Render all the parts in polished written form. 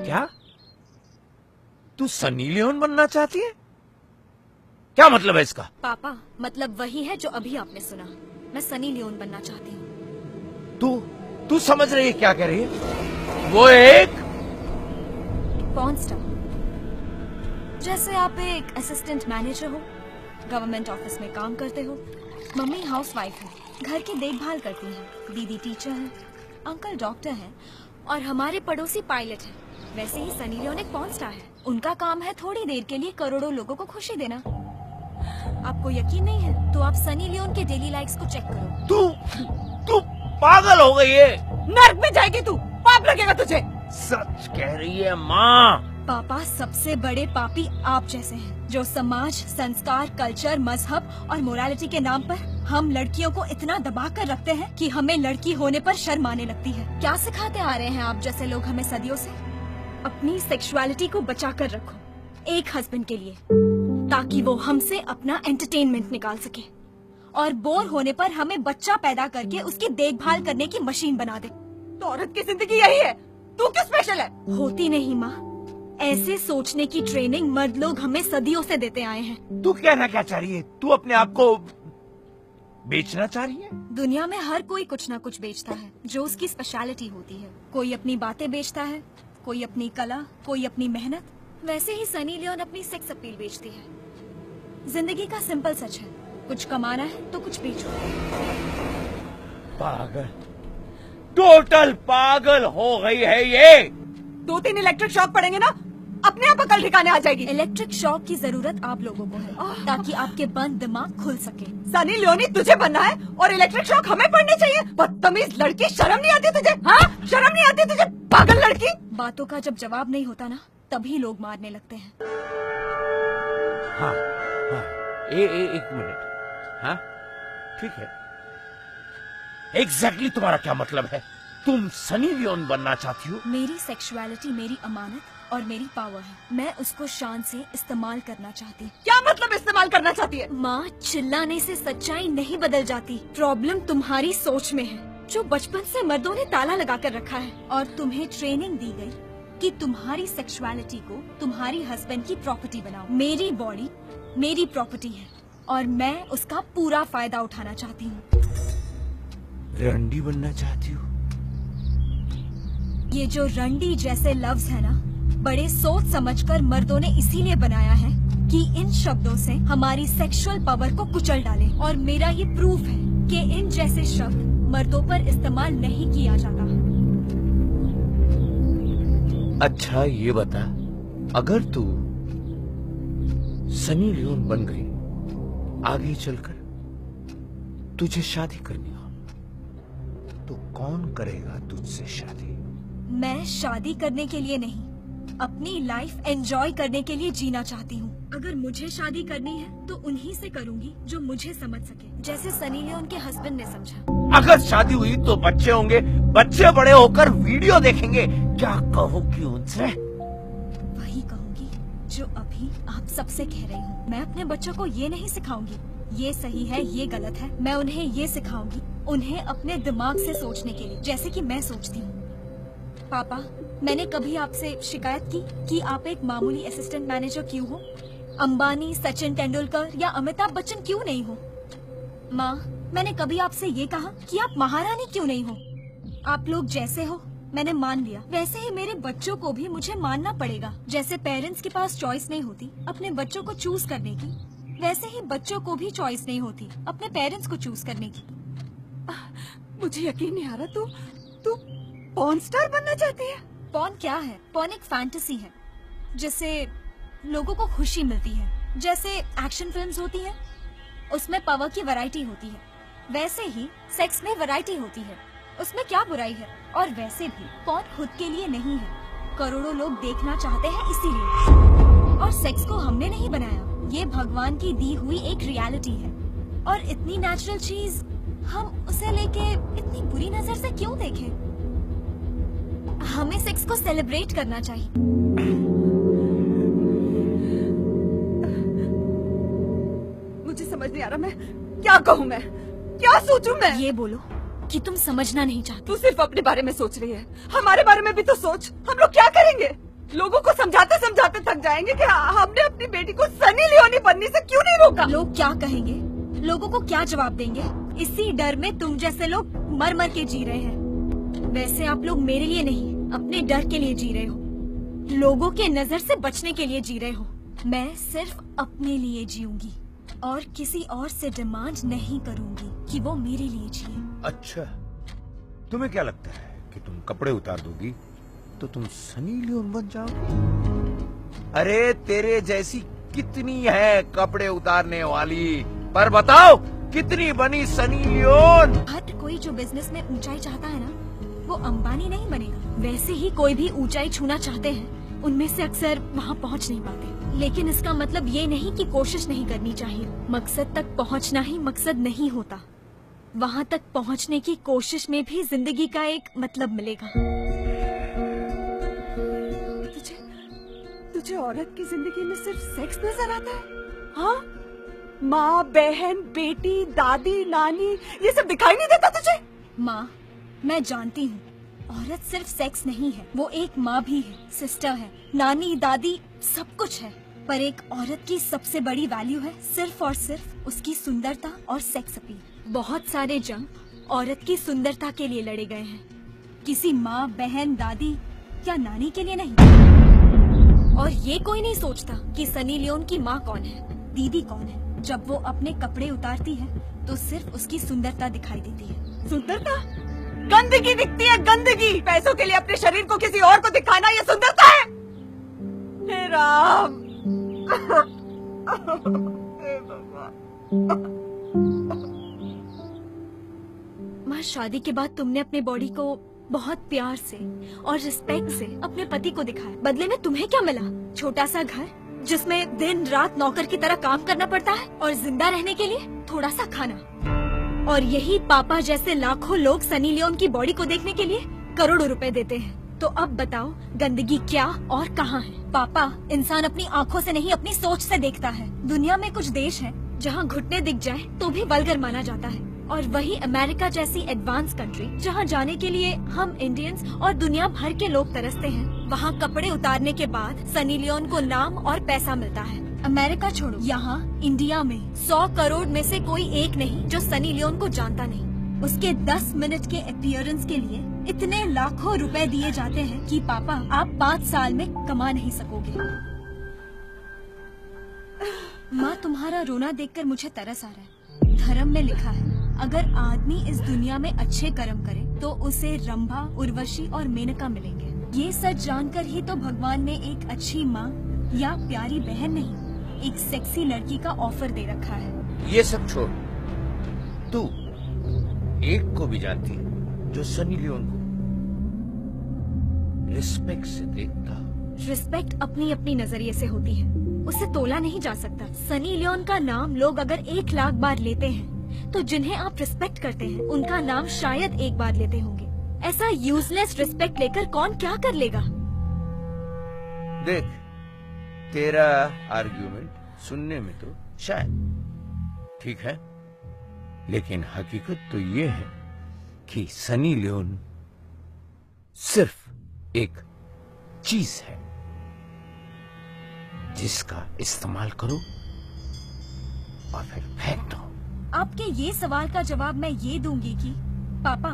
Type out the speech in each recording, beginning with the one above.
क्या? तू Sunny Leone बनना चाहती है? क्या मतलब है इसका? पापा, मतलब वही है जो अभी आपने सुना। मैं सनी लियोन बनना चाहती हूँ। तू समझ रही है क्या कह रही है? वो एक पॉर्न स्टार। जैसे आप एक असिस्टेंट मैनेजर हो, गवर्नमेंट ऑफिस में काम करते हो, मम्मी हाउसवाइफ है, घर की देखभाल करती है, दीदी टीचर है, अंकल डॉक्टर हैं और हमारे पड़ोसी पायलट हैं। वैसे ही सनी लियोन एक पॉर्न स्टार है। उनका काम है थोड़ी देर के लिए करोड़ों लोगों को खुशी देना। आपको यकीन नहीं है तो आप सनी लियोन के डेली लाइक्स को चेक करो। तू पागल हो गई है। नर्क में जाएगी तू, पाप लगेगा तुझे। सच कह रही है माँ। पापा, सबसे बड़े पापी आप जैसे हैं, जो समाज, संस्कार, कल्चर, मजहब और मोरालिटी के नाम पर हम लड़कियों को इतना दबा कर रखते हैं कि हमें लड़की होने पर शर्म आने लगती है। क्या सिखाते आ रहे हैं आप जैसे लोग हमें सदियों से? अपनी सेक्सुअलिटी को बचा कर रखो एक हस्बैंड के लिए, ताकि वो हमसे अपना एंटरटेनमेंट निकाल सके और बोर होने पर हमें बच्चा पैदा करके उसकी देखभाल करने की मशीन बना दे। तो औरत की जिंदगी यही है, तू क्यों स्पेशल है? होती नहीं माँ, ऐसे सोचने की ट्रेनिंग मर्द लोग हमें सदियों से देते आए हैं। तू कहना क्या चाह रही है? तू अपने आप को बेचना चाह रही है? दुनिया में हर कोई कुछ ना कुछ बेचता है जो उसकी स्पेशलिटी होती है। कोई अपनी बातें बेचता है, कोई अपनी कला, कोई अपनी मेहनत। वैसे ही सनी लियोन अपनी सेक्स अपील बेचती है। जिंदगी का सिंपल सच है, कुछ कमाना है तो कुछ बेचो। पागल, टोटल पागल हो गई है ये। 2-3 इलेक्ट्रिक शॉक पड़ेंगे ना, अपने आप अकल ठिकाने आ जाएगी। इलेक्ट्रिक शॉक की जरूरत आप लोगों को है, ताकि आपके बंद दिमाग खुल सके। सनी लियोनी तुझे बनना है और इलेक्ट्रिक शॉक हमें पड़ने चाहिए? बदतमीज लड़की, शर्म नहीं आती तुझे? हाँ, शर्म नहीं आती तुझे, पागल लड़की। बातों का जब जवाब नहीं होता ना, तभी लोग मारने लगते हैं। हाँ, एक मिनट। हाँ, ठीक है। एग्जैक्टली तुम्हारा क्या मतलब है? तुम सनी लियोन बनना चाहती हो? मेरी सेक्सुअलिटी मेरी अमानत और मेरी पावर है। मैं उसको शान से इस्तेमाल करना चाहती। क्या मतलब इस्तेमाल करना चाहती है? माँ, चिल्लाने से सच्चाई नहीं बदल जाती। प्रॉब्लम तुम्हारी सोच में है, जो बचपन से मर्दों ने ताला लगा कर रखा है और तुम्हें ट्रेनिंग दी गई कि तुम्हारी सेक्सुअलिटी को तुम्हारी हस्बैंड की प्रॉपर्टी बनाओ। मेरी बॉडी मेरी प्रॉपर्टी है और मैं उसका पूरा फायदा उठाना चाहती हूँ। रंडी बनना चाहती हो? ये जो रंडी जैसे लफ्ज है ना, बड़े सोच समझकर मर्दों ने इसीलिए बनाया है कि इन शब्दों से हमारी सेक्सुअल पावर को कुचल डाले। और मेरा ये प्रूफ है कि इन जैसे शब्द मर्दों पर इस्तेमाल नहीं किया जाता। अच्छा ये बता, अगर तू सनी लियोन बन गई, आगे चलकर तुझे शादी करनी हो, तो कौन करेगा तुझसे शादी? मैं शादी करने के लिए नहीं, अपनी लाइफ एंजॉय करने के लिए जीना चाहती हूँ। अगर मुझे शादी करनी है तो उन्हीं से करूँगी जो मुझे समझ सके, जैसे सनी लियोन के हस्बैंड ने समझा। अगर शादी हुई तो बच्चे होंगे, बच्चे बड़े होकर वीडियो देखेंगे, क्या कहोगी उनसे? वही कहूँगी जो अभी आप सबसे कह रही हूँ। मैं अपने बच्चों को ये नहीं सिखाऊंगी ये सही है ये गलत है। मैं उन्हें ये सिखाऊंगी उन्हें अपने दिमाग से सोचने के लिए, जैसे कि मैं सोचती हूँ। पापा, मैंने कभी आपसे शिकायत की कि आप एक मामूली असिस्टेंट मैनेजर क्यों हो? अंबानी, सचिन तेंदुलकर या अमिताभ बच्चन क्यों नहीं हो? माँ, मैंने कभी आपसे ये कहा कि आप महारानी क्यों नहीं हो? आप लोग जैसे हो मैंने मान लिया, वैसे ही मेरे बच्चों को भी मुझे मानना पड़ेगा। जैसे पेरेंट्स के पास चॉइस नहीं होती अपने बच्चों को चूज करने की, वैसे ही बच्चों को भी चॉइस नहीं होती अपने पेरेंट्स को चूज करने की। मुझे यकीन नहीं आ रहा, तू पॉर्न स्टार बनना चाहती है? पॉर्न क्या है? पॉर्न एक फैंटेसी है जिससे लोगों को खुशी मिलती है। जैसे एक्शन फिल्म्स होती हैं, उसमें पावर की वैरायटी होती है, वैसे ही सेक्स में वैरायटी होती है। उसमें क्या बुराई है? और वैसे भी पॉर्न खुद के लिए नहीं है, करोड़ों लोग देखना चाहते हैं इसीलिए। और सेक्स को हमने नहीं बनाया, ये भगवान की दी हुई एक रियलिटी है। और इतनी नेचुरल चीज हम उसे लेके इतनी बुरी नजर से क्यों देखें? हमें सेक्स को सेलिब्रेट करना चाहिए। मुझे समझ नहीं आ रहा, मैं क्या कहूँ, मैं क्या सोचूं? मैं ये बोलो कि तुम समझना नहीं चाहती। तू सिर्फ अपने बारे में सोच रही है, हमारे बारे में भी तो सोच। हम लोग क्या करेंगे? लोगों को समझाते समझाते थक जाएंगे कि हमने अपनी बेटी को सनी लियोनी बनने से क्यों नहीं रोका। लोग क्या कहेंगे, लोगों को क्या जवाब देंगे, इसी डर में तुम जैसे लोग मर मर के जी रहे हैं। वैसे आप लोग मेरे लिए नहीं, अपने डर के लिए जी रहे हो, लोगों के नजर से बचने के लिए जी रहे हो। मैं सिर्फ अपने लिए जीऊंगी और किसी और से डिमांड नहीं करूंगी कि वो मेरे लिए जिए। अच्छा, तुम्हें क्या लगता है कि तुम कपड़े उतार दोगी तो तुम सनी लियोन बन जाओगी? अरे तेरे जैसी कितनी है कपड़े उतारने वाली, पर बताओ कितनी बनी सनी लियोन? हर कोई जो बिजनेस में ऊंचाई चाहता है ना, वो अंबानी नहीं बनेगा। वैसे ही कोई भी ऊंचाई छूना चाहते हैं, उनमें से अक्सर वहाँ पहुँच नहीं पाते। लेकिन इसका मतलब ये नहीं कि कोशिश नहीं करनी चाहिए। मकसद तक पहुँचना ही मकसद नहीं होता, वहाँ तक पहुँचने की कोशिश में भी जिंदगी का एक मतलब मिलेगा। तुझे औरत की जिंदगी में सिर्फ सेक्स नजर आता है? हाँ, माँ, बहन, बेटी, दादी, नानी, ये सब दिखाई नहीं देता तुझे? माँ, मैं जानती हूँ औरत सिर्फ सेक्स नहीं है, वो एक माँ भी है, सिस्टर है, नानी, दादी, सब कुछ है। पर एक औरत की सबसे बड़ी वैल्यू है सिर्फ और सिर्फ उसकी सुंदरता और सेक्स अपील। बहुत सारे जंग औरत की सुंदरता के लिए लड़े गए हैं, किसी माँ, बहन, दादी या नानी के लिए नहीं। और ये कोई नहीं सोचता कि सनी लियोन की माँ कौन है, दीदी कौन है। जब वो अपने कपड़े उतारती है तो सिर्फ उसकी सुंदरता दिखाई देती है। सुंदरता? गंदगी दिखती है, गंदगी। पैसों के लिए अपने शरीर को किसी और को दिखाना ये सुंदरता है? हे राम। माँ, शादी के बाद तुमने अपने बॉडी को बहुत प्यार से और रिस्पेक्ट से अपने पति को दिखाया। बदले में तुम्हें क्या मिला? छोटा सा घर जिसमें दिन रात नौकर की तरह काम करना पड़ता है और जिंदा रहने के लिए थोड़ा सा खाना। और यही पापा जैसे लाखों लोग सनी लियोन की बॉडी को देखने के लिए करोड़ों रुपए देते हैं। तो अब बताओ गंदगी क्या और कहाँ है? पापा, इंसान अपनी आँखों से नहीं अपनी सोच से देखता है। दुनिया में कुछ देश हैं जहाँ घुटने दिख जाए तो भी वल्गर माना जाता है, और वही अमेरिका जैसी एडवांस कंट्री जहाँ जाने के लिए हम इंडियंस और दुनिया भर के लोग तरसते हैं, वहाँ कपड़े उतारने के बाद सनी लियोन को नाम और पैसा मिलता है। अमेरिका छोड़ो, यहाँ इंडिया में 100 करोड़ में से कोई एक नहीं जो सनी लियोन को जानता नहीं। उसके 10 मिनट के अपीयरेंस के लिए इतने लाखों रुपए दिए जाते हैं कि पापा आप 5 साल में कमा नहीं सकोगे। माँ, तुम्हारा रोना देखकर मुझे तरस आ रहा है। धर्म में लिखा है, अगर आदमी इस दुनिया में अच्छे कर्म करे तो उसे रंभा, उर्वशी और मेनका मिलेंगे। ये सच जानकर ही तो भगवान ने एक अच्छी माँ या प्यारी बहन नहीं, एक सेक्सी लड़की का ऑफर दे रखा है। ये सब छोड़, तू एक को भी जानती है जो सनी लियोन को रिस्पेक्ट से देखता? रिस्पेक्ट अपनी अपनी नजरिए से होती है, उसे तोला नहीं जा सकता। सनी लियोन का नाम लोग अगर 1 लाख बार लेते हैं तो जिन्हें आप रिस्पेक्ट करते हैं उनका नाम शायद 1 बार लेते होंगे। ऐसा यूजलेस रिस्पेक्ट लेकर कौन क्या कर लेगा? देख, तेरा आर्ग्यूमेंट सुनने में तो शायद ठीक है, लेकिन हकीकत तो ये है कि सनी लियोन सिर्फ एक चीज है जिसका इस्तेमाल करो और फिर फेंक दो। आपके ये सवाल का जवाब मैं ये दूंगी कि पापा,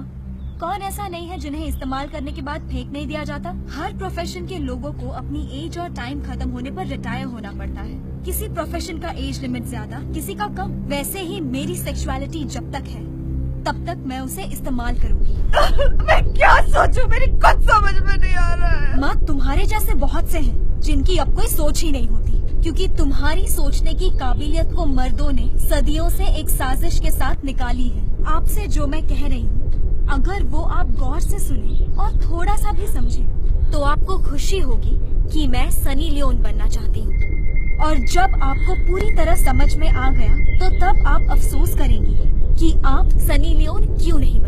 कौन ऐसा नहीं है जिन्हें इस्तेमाल करने के बाद फेंक नहीं दिया जाता? हर प्रोफेशन के लोगों को अपनी एज और टाइम खत्म होने पर रिटायर होना पड़ता है। किसी प्रोफेशन का एज लिमिट ज्यादा, किसी का कम। वैसे ही मेरी सेक्सुअलिटी जब तक है तब तक मैं उसे इस्तेमाल करूंगी। मैं क्या सोचूं, मेरी कुछ समझ में नहीं आ रहा है। माँ, तुम्हारे जैसे बहुत से हैं जिनकी अब कोई सोच ही नहीं होती, क्योंकि तुम्हारी सोचने की काबिलियत को मर्दों ने सदियों से एक साजिश के साथ निकाली है। आपसे जो मैं कह रही हूँ, अगर वो आप गौर से सुने और थोड़ा सा भी समझे तो आपको खुशी होगी कि मैं सनी लियोन बनना चाहती हूँ। और जब आपको पूरी तरह समझ में आ गया तो तब आप अफसोस करेंगी कि आप सनी लियोन क्यों नहीं बने।